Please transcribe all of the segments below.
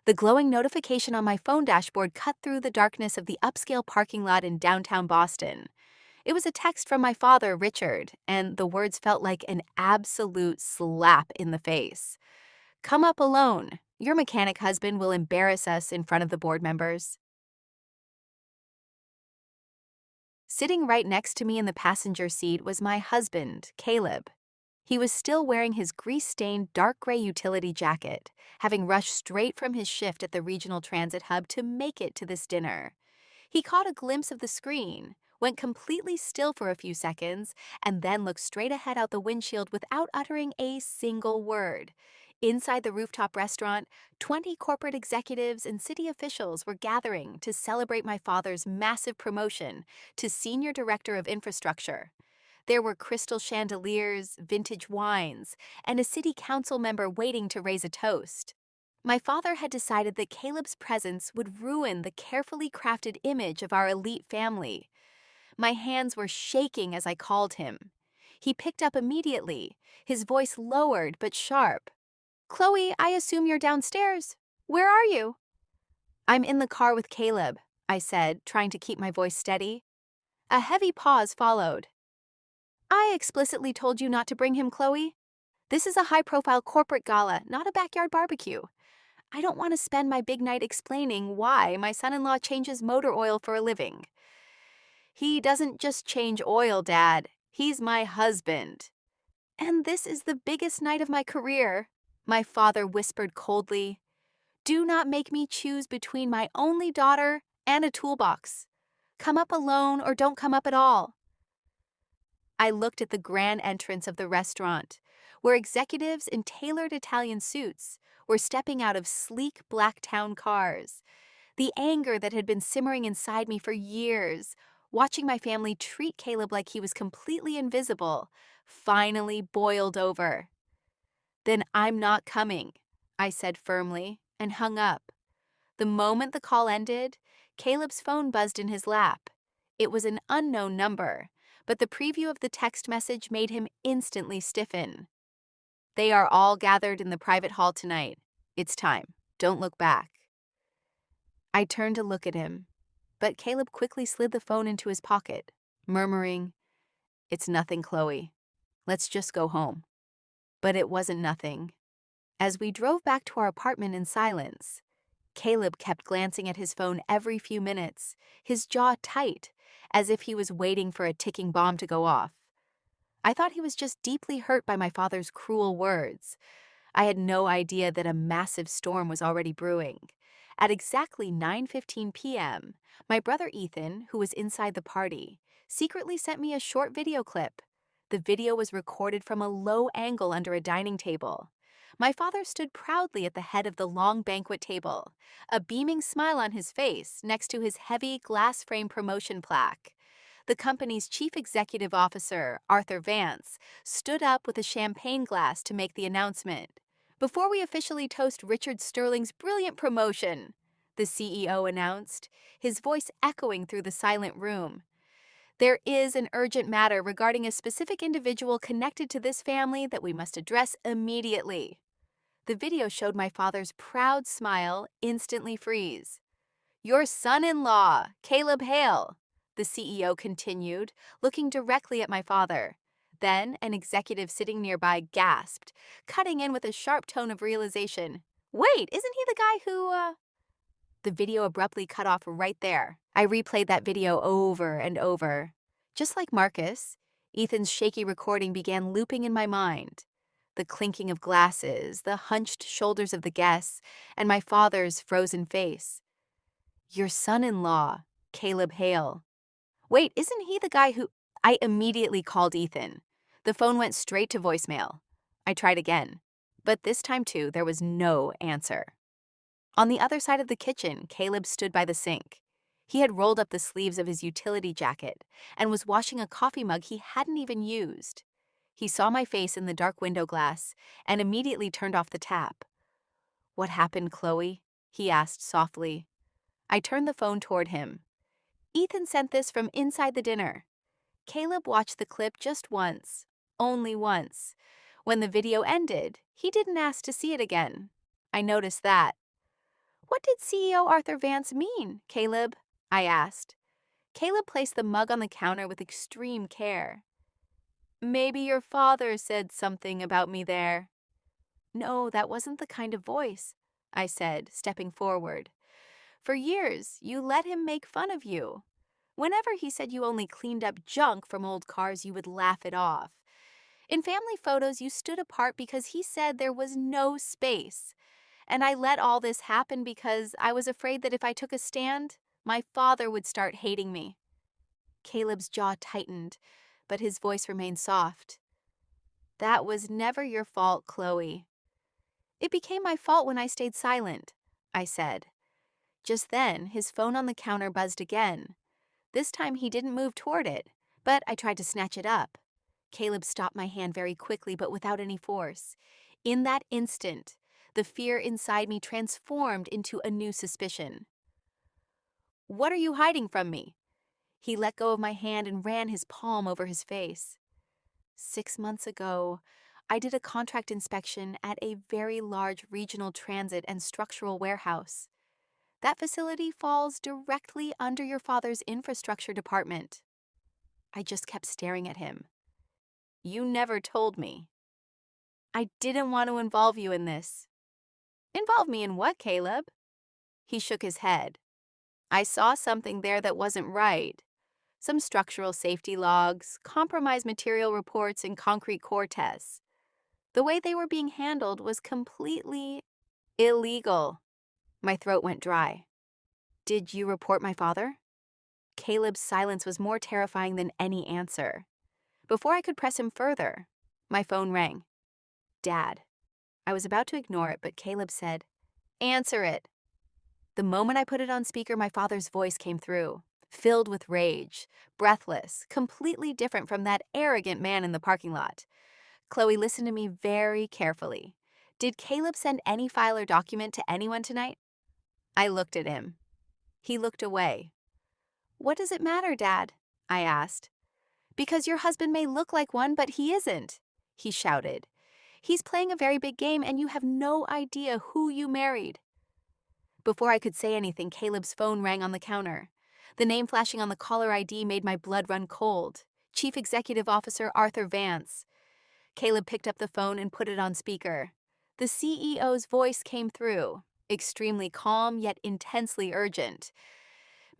The glowing notification on my phone dashboard cut through the darkness of the upscale parking lot in downtown Boston. It was a text from my father, Richard, and the words felt like an absolute slap in the face. "Come up alone. Your mechanic husband will embarrass us in front of the board members." Sitting right next to me in the passenger seat was my husband, Caleb. He was still wearing his grease-stained dark gray utility jacket, having rushed straight from his shift at the regional transit hub to make it to this dinner. He caught a glimpse of the screen, went completely still for a few seconds, and then looked straight ahead out the windshield without uttering a single word. Inside the rooftop restaurant, 20 corporate executives and city officials were gathering to celebrate my father's massive promotion to Senior Director of Infrastructure. There were crystal chandeliers, vintage wines, and a city council member waiting to raise a toast. My father had decided that Caleb's presence would ruin the carefully crafted image of our elite family. My hands were shaking as I called him. He picked up immediately, his voice lowered but sharp. "Chloe, I assume you're downstairs. Where are you?" "I'm in the car with Caleb," I said, trying to keep my voice steady. A heavy pause followed. "I explicitly told you not to bring him, Chloe. This is a high-profile corporate gala, not a backyard barbecue. I don't want to spend my big night explaining why my son-in-law changes motor oil for a living." "He doesn't just change oil, Dad. He's my husband." "And this is the biggest night of my career," my father whispered coldly. "Do not make me choose between my only daughter and a toolbox. Come up alone or don't come up at all." I looked at the grand entrance of the restaurant, where executives in tailored Italian suits were stepping out of sleek black town cars. The anger that had been simmering inside me for years, watching my family treat Caleb like he was completely invisible, finally boiled over. "Then I'm not coming," I said firmly, and hung up. The moment the call ended, Caleb's phone buzzed in his lap. It was an unknown number, but the preview of the text message made him instantly stiffen. "They are all gathered in the private hall tonight. It's time. Don't look back." I turned to look at him, but Caleb quickly slid the phone into his pocket, murmuring, "It's nothing, Chloe. Let's just go home." But it wasn't nothing. As we drove back to our apartment in silence, Caleb kept glancing at his phone every few minutes, his jaw tight, as if he was waiting for a ticking bomb to go off. I thought he was just deeply hurt by my father's cruel words. I had no idea that a massive storm was already brewing. At exactly 9:15 p.m., my brother Ethan, who was inside the party, secretly sent me a short video clip. The video was recorded from a low angle under a dining table. My father stood proudly at the head of the long banquet table, a beaming smile on his face next to his heavy glass frame promotion plaque. The company's chief executive officer, Arthur Vance, stood up with a champagne glass to make the announcement. "Before we officially toast Richard Sterling's brilliant promotion," the CEO announced, his voice echoing through the silent room, "there is an urgent matter regarding a specific individual connected to this family that we must address immediately." The video showed my father's proud smile instantly freeze. "Your son-in-law, Caleb Hale," the CEO continued, looking directly at my father. Then an executive sitting nearby gasped, cutting in with a sharp tone of realization. "Wait, isn't he the guy who, The video abruptly cut off right there. I replayed that video over and over. Just like Marcus, Ethan's shaky recording began looping in my mind. The clinking of glasses, the hunched shoulders of the guests, and my father's frozen face. "Your son-in-law, Caleb Hale." Wait, isn't he the guy who... I immediately called Ethan. The phone went straight to voicemail. I tried again, but this time too there was no answer. On the other side of the kitchen, Caleb stood by the sink. He had rolled up the sleeves of his utility jacket and was washing a coffee mug he hadn't even used. He saw my face in the dark window glass and immediately turned off the tap. "What happened, Chloe?" he asked softly. I turned the phone toward him. "Ethan sent this from inside the dinner." Caleb watched the clip just once, only once. When the video ended, he didn't ask to see it again. I noticed that. What did CEO Arthur Vance mean, Caleb? I asked. Caleb placed the mug on the counter with extreme care. Maybe your father said something about me there. No, that wasn't the kind of voice, I said, stepping forward. For years, you let him make fun of you. Whenever he said you only cleaned up junk from old cars, you would laugh it off. In family photos, you stood apart because he said there was no space. And I let all this happen because I was afraid that if I took a stand, my father would start hating me. Caleb's jaw tightened, but his voice remained soft. That was never your fault, Chloe. It became my fault when I stayed silent, I said. Just then, his phone on the counter buzzed again. This time he didn't move toward it, but I tried to snatch it up. Caleb stopped my hand very quickly, but without any force. In that instant, the fear inside me transformed into a new suspicion. What are you hiding from me? He let go of my hand and ran his palm over his face. 6 months ago, I did a contract inspection at a very large regional transit and structural warehouse. That facility falls directly under your father's infrastructure department. I just kept staring at him. You never told me. I didn't want to involve you in this. Involve me in what, Caleb? He shook his head. I saw something there that wasn't right. Some structural safety logs, compromised material reports, and concrete core tests. The way they were being handled was completely illegal. My throat went dry. Did you report my father? Caleb's silence was more terrifying than any answer. Before I could press him further, my phone rang. Dad. I was about to ignore it, but Caleb said, Answer it. The moment I put it on speaker, my father's voice came through, filled with rage, breathless, completely different from that arrogant man in the parking lot. Chloe, listened to me very carefully. Did Caleb send any file or document to anyone tonight? I looked at him. He looked away. What does it matter, Dad? I asked. Because your husband may look like one, but he isn't, he shouted. He's playing a very big game, and you have no idea who you married. Before I could say anything, Caleb's phone rang on the counter. The name flashing on the caller ID made my blood run cold. Chief Executive Officer Arthur Vance. Caleb picked up the phone and put it on speaker. The CEO's voice came through, extremely calm yet intensely urgent.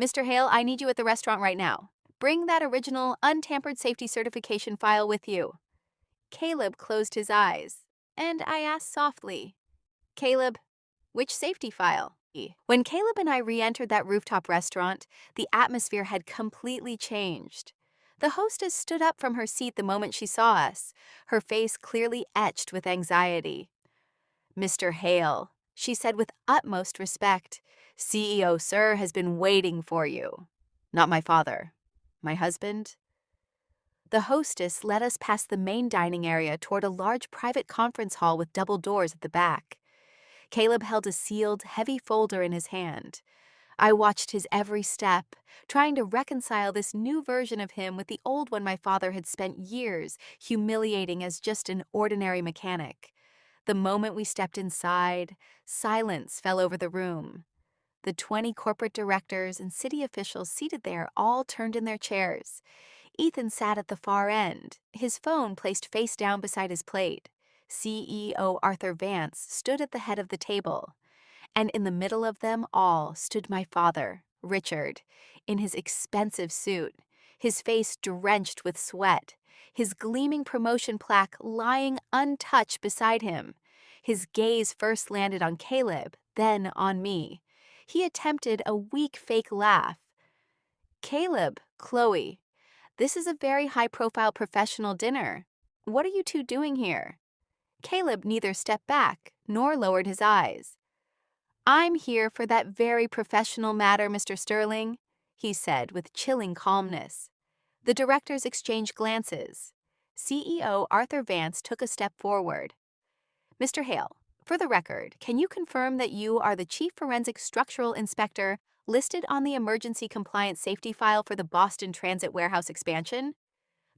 Mr. Hale, I need you at the restaurant right now. Bring that original, untampered safety certification file with you. Caleb closed his eyes, and I asked softly, Caleb, which safety file? When Caleb and I re-entered that rooftop restaurant, the atmosphere had completely changed. The hostess stood up from her seat the moment she saw us, her face clearly etched with anxiety. Mr. Hale, she said with utmost respect, CEO Sir has been waiting for you. Not my father. My husband? The hostess led us past the main dining area toward a large private conference hall with double doors at the back. Caleb held a sealed, heavy folder in his hand. I watched his every step, trying to reconcile this new version of him with the old one my father had spent years humiliating as just an ordinary mechanic. The moment we stepped inside, silence fell over the room. The 20 corporate directors and city officials seated there all turned in their chairs. Ethan sat at the far end, his phone placed face down beside his plate. CEO Arthur Vance stood at the head of the table. And in the middle of them all stood my father, Richard, in his expensive suit, his face drenched with sweat, his gleaming promotion plaque lying untouched beside him. His gaze first landed on Caleb, then on me. He attempted a weak fake laugh. Caleb, Chloe, this is a very high-profile professional dinner. What are you two doing here? Caleb neither stepped back nor lowered his eyes. I'm here for that very professional matter, Mr. Sterling, he said with chilling calmness. The directors exchanged glances. CEO Arthur Vance took a step forward. Mr. Hale, for the record, can you confirm that you are the Chief Forensic Structural Inspector listed on the emergency compliance safety file for the Boston Transit Warehouse expansion?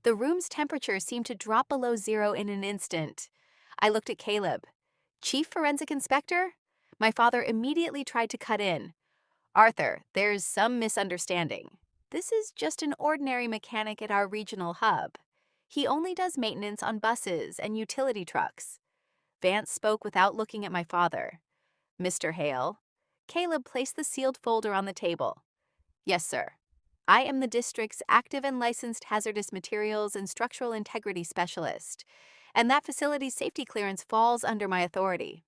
The room's temperature seemed to drop below zero in an instant. I looked at Caleb. Chief Forensic Inspector? My father immediately tried to cut in. "Arthur, there's some misunderstanding. This is just an ordinary mechanic at our regional hub. He only does maintenance on buses and utility trucks." Vance spoke without looking at my father. "Mr. Hale." Caleb placed the sealed folder on the table. "Yes, sir. I am the district's active and licensed hazardous materials and structural integrity specialist, and that facility's safety clearance falls under my authority."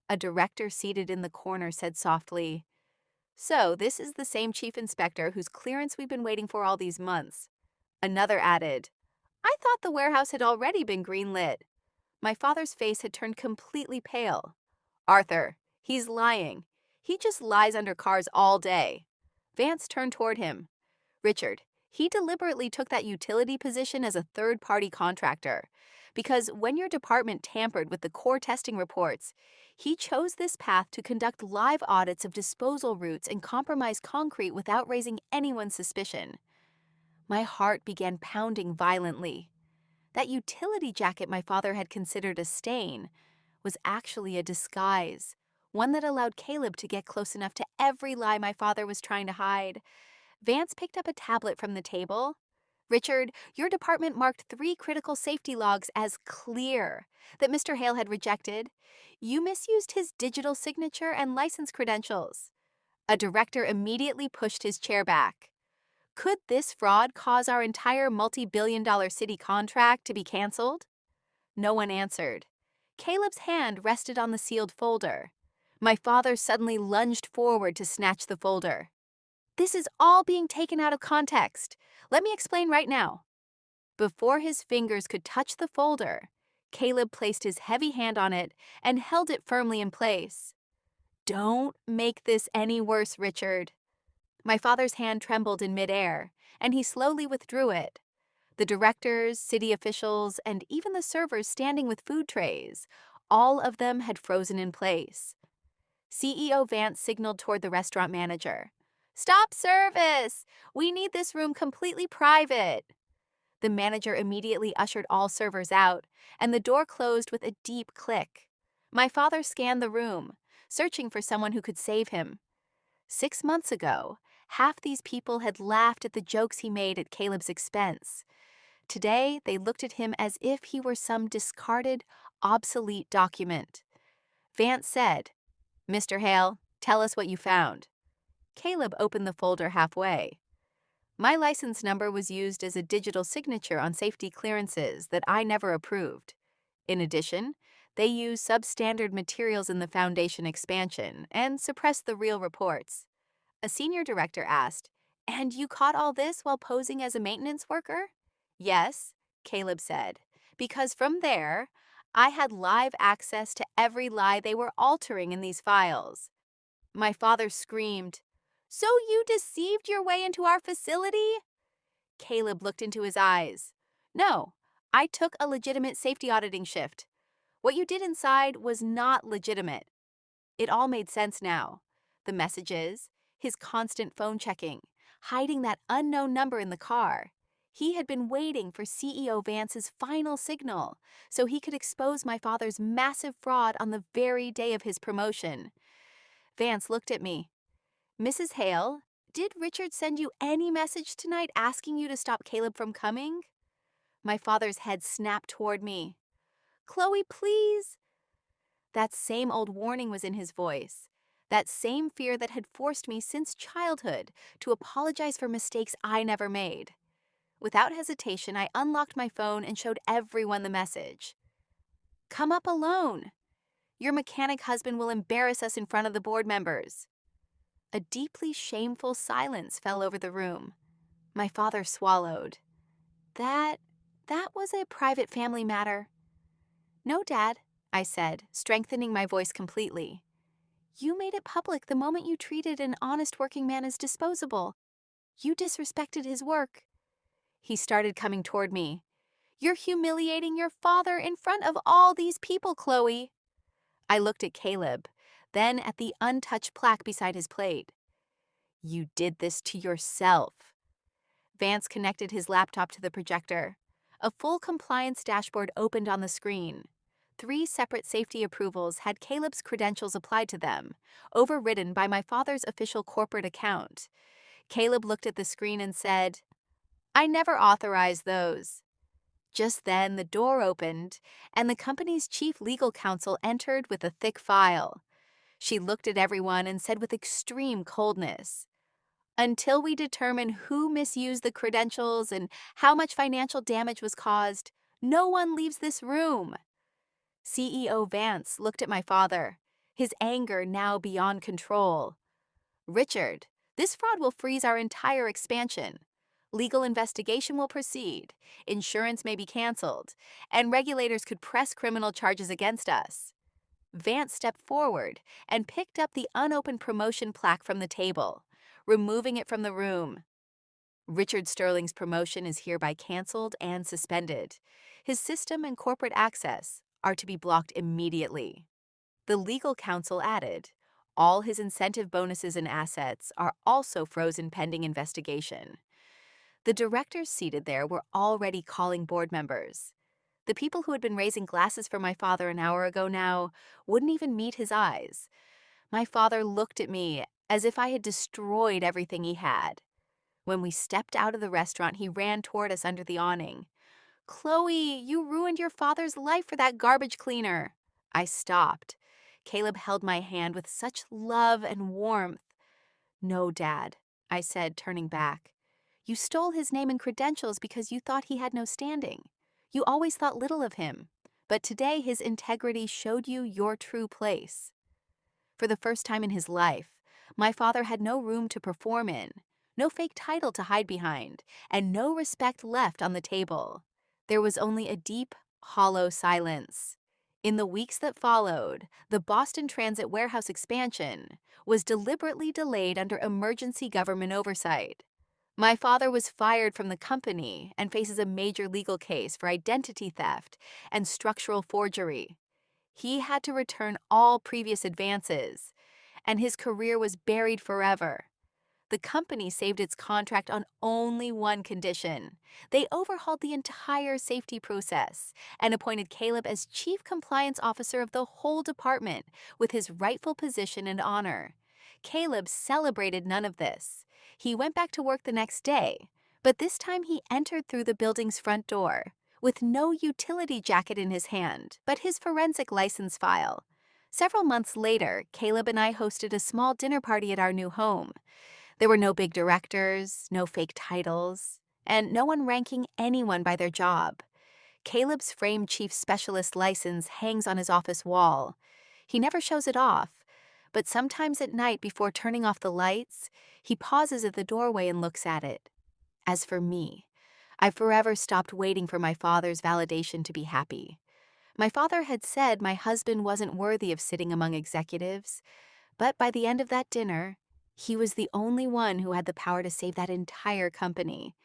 A director seated in the corner said softly, "So, this is the same chief inspector whose clearance we've been waiting for all these months." Another added, "I thought the warehouse had already been greenlit." My father's face had turned completely pale. "Arthur, he's lying. He just lies under cars all day." Vance turned toward him. "Richard, he deliberately took that utility position as a third-party contractor, because when your department tampered with the core testing reports, he chose this path to conduct live audits of disposal routes and compromise concrete without raising anyone's suspicion." My heart began pounding violently. That utility jacket my father had considered a stain was actually a disguise, one that allowed Caleb to get close enough to every lie my father was trying to hide. Vance picked up a tablet from the table. "Richard, your department marked 3 critical safety logs as clear that Mr. Hale had rejected. You misused his digital signature and license credentials." A director immediately pushed his chair back. "Could this fraud cause our entire multi-billion-dollar city contract to be canceled?" No one answered. Caleb's hand rested on the sealed folder. My father suddenly lunged forward to snatch the folder. "This is all being taken out of context. Let me explain right now." Before his fingers could touch the folder, Caleb placed his heavy hand on it and held it firmly in place. "Don't make this any worse, Richard." My father's hand trembled in midair, and he slowly withdrew it. The directors, city officials, and even the servers standing with food trays, all of them had frozen in place. CEO Vance signaled toward the restaurant manager. "Stop service! We need this room completely private." The manager immediately ushered all servers out, and the door closed with a deep click. My father scanned the room, searching for someone who could save him. 6 months ago, half these people had laughed at the jokes he made at Caleb's expense. Today, they looked at him as if he were some discarded, obsolete document. Vance said, "Mr. Hale, tell us what you found." Caleb opened the folder halfway. "My license number was used as a digital signature on safety clearances that I never approved. In addition, they used substandard materials in the foundation expansion and suppressed the real reports." A senior director asked, "And you caught all this while posing as a maintenance worker?" "Yes," Caleb said, "because from there, I had live access to every lie they were altering in these files." My father screamed, "So you deceived your way into our facility?" Caleb looked into his eyes. "No, I took a legitimate safety auditing shift. What you did inside was not legitimate." It all made sense now. The messages, his constant phone checking, hiding that unknown number in the car. He had been waiting for CEO Vance's final signal so he could expose my father's massive fraud on the very day of his promotion. Vance looked at me. "Mrs. Hale, did Richard send you any message tonight asking you to stop Caleb from coming?" My father's head snapped toward me. "Chloe, please." That same old warning was in his voice. That same fear that had forced me since childhood to apologize for mistakes I never made. Without hesitation, I unlocked my phone and showed everyone the message. "Come up alone. Your mechanic husband will embarrass us in front of the board members." A deeply shameful silence fell over the room. My father swallowed. That was a private family matter." "No, Dad," I said, strengthening my voice completely. "You made it public the moment you treated an honest working man as disposable. You disrespected his work." He started coming toward me. "You're humiliating your father in front of all these people, Chloe." I looked at Caleb, then at the untouched plaque beside his plate. "You did this to yourself." Vance connected his laptop to the projector. A full compliance dashboard opened on the screen. 3 separate safety approvals had Caleb's credentials applied to them, overridden by my father's official corporate account. Caleb looked at the screen and said, "I never authorized those." Just then, the door opened, and the company's chief legal counsel entered with a thick file. She looked at everyone and said with extreme coldness, "Until we determine who misused the credentials and how much financial damage was caused, no one leaves this room." CEO Vance looked at my father, his anger now beyond control. "Richard, this fraud will freeze our entire expansion. Legal investigation will proceed, insurance may be canceled, and regulators could press criminal charges against us." Vance stepped forward and picked up the unopened promotion plaque from the table, removing it from the room. "Richard Sterling's promotion is hereby canceled and suspended. His system and corporate access are to be blocked immediately." The legal counsel added, "All his incentive bonuses and assets are also frozen pending investigation." The directors seated there were already calling board members. The people who had been raising glasses for my father an hour ago now wouldn't even meet his eyes. My father looked at me as if I had destroyed everything he had. When we stepped out of the restaurant, he ran toward us under the awning. "Chloe, you ruined your father's life for that garbage cleaner." I stopped. Caleb held my hand with such love and warmth. "No, Dad," I said, turning back. "You stole his name and credentials because you thought he had no standing. You always thought little of him, but today his integrity showed you your true place." For the first time in his life, my father had no room to perform in, no fake title to hide behind, and no respect left on the table. There was only a deep, hollow silence. In the weeks that followed, the Boston Transit warehouse expansion was deliberately delayed under emergency government oversight. My father was fired from the company and faces a major legal case for identity theft and structural forgery. He had to return all previous advances, and his career was buried forever. The company saved its contract on only one condition. They overhauled the entire safety process and appointed Caleb as Chief Compliance Officer of the whole department with his rightful position and honor. Caleb celebrated none of this. He went back to work the next day, but this time he entered through the building's front door with no utility jacket in his hand, but his forensic license file. Several months later, Caleb and I hosted a small dinner party at our new home. There were no big directors, no fake titles, and no one ranking anyone by their job. Caleb's framed chief specialist license hangs on his office wall. He never shows it off, but sometimes at night before turning off the lights, he pauses at the doorway and looks at it. As for me, I forever stopped waiting for my father's validation to be happy. My father had said my husband wasn't worthy of sitting among executives, but by the end of that dinner, he was the only one who had the power to save that entire company.